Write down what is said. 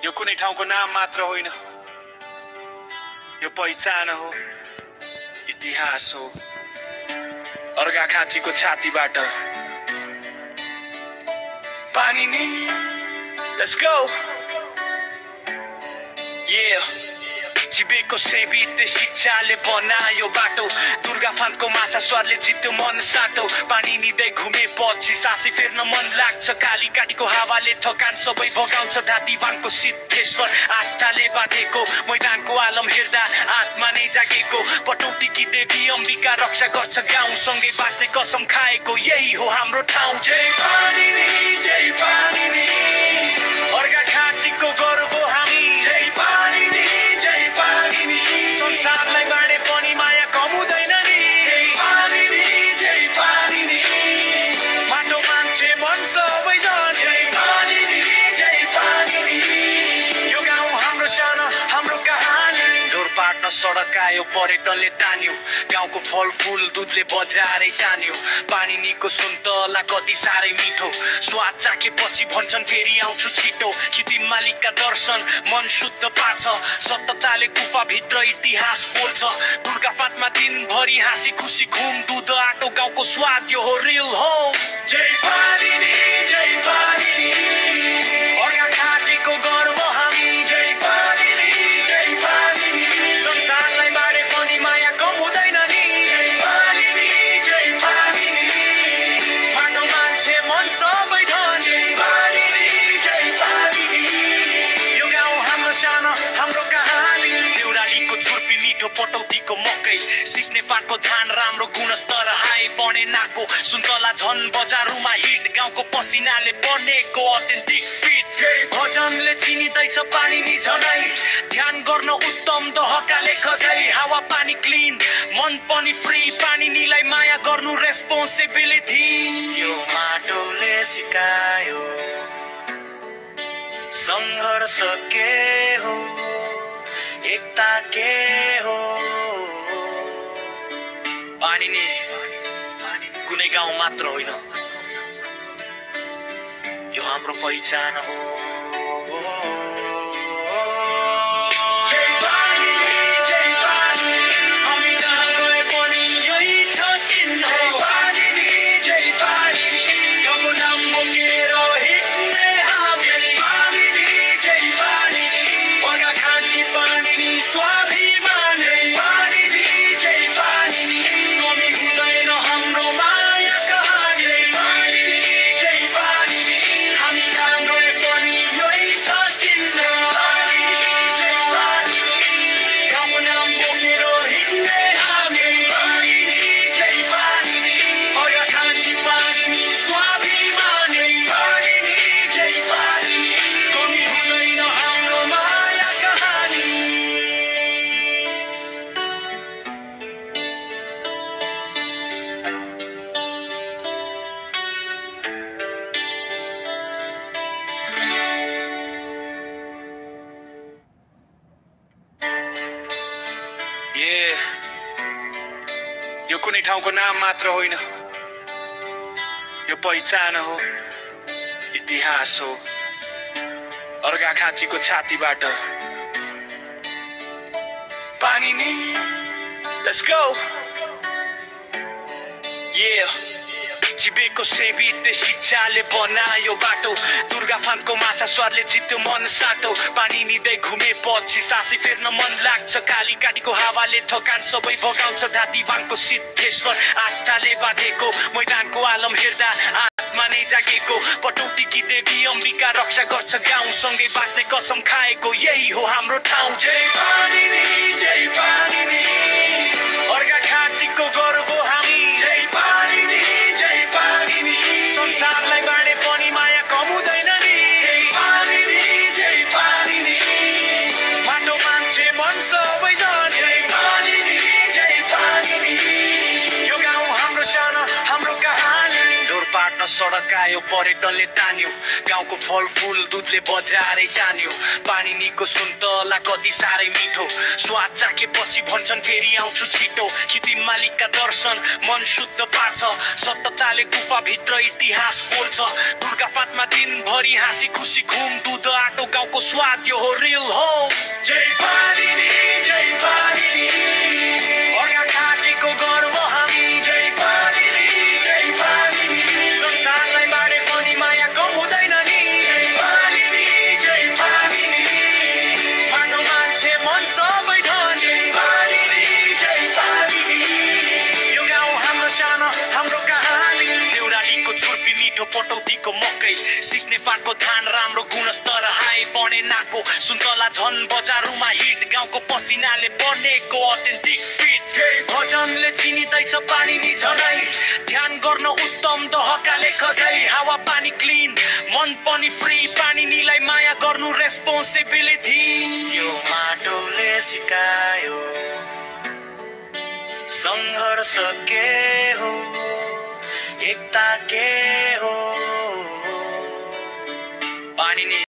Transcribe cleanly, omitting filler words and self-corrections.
यो कुनै ठाउँको नाम मात्र होइन, यो पहिचान हो, इतिहास हो। अर्घाखाँचीको छातीबाट पानी नि लेट्स गो चिबेको सेवित शिक्षाले बनायो बाटो, दुर्गा फाँटको माछा स्वादले जित्यो मन साटो। पानी निदै घुमेपछि सासै फेर्न मन लाग्छ, काली काटीको हावाले थकान सबै भगाउँछ। धाती भाङको सिद्धेश्वर आस्थाले बाँधेको मैदानको आलम हेर्दा आत्मा नै जागेको। पटौटीकी देवी अम्बिका रक्षा गर्छ गाउँसँगै बाँच्ने कसम खाएको, यही हो हाम्रो ठाउँ। जय पानी नि जय पानी नि, अर्घाखाँचीको गर्व हो हामी। जय पानी नि जय पानी नि, संसारलाई बाँडे पनि माया कम हुँदैन नि। जय पानी नि जय पानी नि, माटो मान्छे मन सबै धन। जय पानी नि जय पानी नि, यो गाउँ हाम्रो सानो हाम्रो कहानी। ढोर पाट्न सडक आयो पर्यटनले तान्यो, गाउँको फलफुल दुधले बजारै जान्यो। पानी निको सुन्तला कति साह्रै मिठो, स्वाद चाखेपछि भन्छन् फेरि आउँछु छिटो। खेती मालिकका दर्शन मन शुद्ध पार्छ, सतताले गुफाभित्र इतिहास बोल्छ। दुर्गा फाँटमा दिनभरि हाँसी खुसी घुम, दुध आटो गाउँको स्वाद यो हो रियल होम। जय पानी नि जय पानी नि, अर्घाखाँचीको गर्व हामी। जय पानी नि जय पानी नि, संसारलाई बाँडे पनि माया कम हुँदैन नि। जय पानी नि जय पानी नि, माटो मान्छे मन सबै धन। जय पानी नि जय पानी नि, यो गाउँ हाम्रो सानो हाम्रो कहानी। देउरालीको छुर्पी मिठो पटौतीको मकै, सिस्ने फाँटको धान राम्रो गुणस्तर हाई बनेनाको। सुन्तला झन बजारमा हिट, गाउँको पसिनाले बनेको अथेन्टिक फिट। भजनले चिनिँदैछ पानी नि झनै, ध्यान गर्न उत्तम दहकाले खझै। हावा पानी क्लिन मन पनि फ्री, पानी निलाई माया गर्नु रेस्पोन्सिबिलिटी। यो माटोले सिकायो सङ्घर्ष के हो, एकता के हो। पानी नि कुनै गाउँ मात्र होइन, यो हाम्रो पहिचान हो। जय पानी जय पानी, हामी जहाँ गए पनि यही छ चिन्ह। जय पानी जय पानी, जब नाम बोकेर हिँड्ने हामी। जय पानी जय पानी, अर्घाखाँची पानी नि स्वाभिमान। जय पानी जय पानी, कमी हुँदैन हाम्रो माया कहानी। जय पानी जय पानी, हामी जहाँ गए पनि यही छ चिन्ह। जय पानी, गाउँको नाम बोकेर हिँड्ने हामी। पानी जय पानी, अर्घाखाँची पानी नि स्वाभिमान। जय पानी जय पानी, कमी हुँदैन हाम्रो माया कहानी। यो कुनै ठाउँको नाम मात्र होइन, यो पहिचान हो, इतिहास हो। अर्घाखाँचीको छातीबाट पानी नि लेट्स गो चिबेको सेवित शिक्षाले बनायो बाटो, दुर्गा फाँटको माछा स्वादले जित्यो मन साटो। पानी निदै घुमेपछि सासै फेर्न मन लाग्छ, काली काटीको हावाले थकान सबै भगाउँछ। धाती भाङको सिद्धेश्वर आस्थाले बाँधेको मैदानको आलम हेर्दा आत्मा नै जागेको। पटौटीकी देवी अम्बिका रक्षा गर्छ गाउँसँगै बाँच्ने कसम खाएको, यही हो हाम्रो ठाउँ। जय पानी नि जय पानी नि, अर्घाखाँचीको गर्व हो हामी। जय पानी नि जय पानी नि, संसारलाई बाँडे पनि माया कम हुँदैन नि। जय पानी जय पानी नि, माटो मान्छे मन सबै धन। जय पानी जय पानी नि, यो गाउँ हाम्रो सानो हाम्रो कहानी। ढोर पाट्न सडक आयो पर्यटनले तान्यो गाउँको फलफुल दुधले बजारै जान्यो पानी निको सुन्तला कति साह्रै मिठो स्वाद चाखेपछि भन्छन् फेरि आउँछु छिटो खितिम मालिकका दर्शन मन शुद्ध पार्छ सतताले गुफाभित्र इतिहास बोल्छ दुर्गा फातमा दिनभरि हाँसी खुसी घुम दुध आटो गाउँको स्वाद यो हो रियल हो जय पारिनी जय पारिनी अर्घाखाँचीको गर्व हामी जय पारिनी जय पारिनी संसारलाई बाँडे पनि माया कम हुँदैन नि जय पारिनी जय पारिनी माटो मान्छे मन सबै धन जय पारिनी जय पारिनी यो गाउँ हाम्रो सानो हाम्रो कहानी देउरालीको छुर्पी मिठो पटौतीको मकै सिस्ने फाटको धान राम्रो गुणस्तर हाई बने नाको सुन्तला झन बजारमा हिट गाउँको पसिनाले बनेको अथेन्टिक फिट भजनले चिनिँदैछ पानी नि झनै ध्यान गर्न उत्तम दहकाले खजै हावा पानी क्लिन मन पनि फ्री पानी निलाई माया गर्नु रेस्पोन्सिबिलिटी यो माटोले सिकायो सङ्घर्ष के हो एकता के हो पानी नि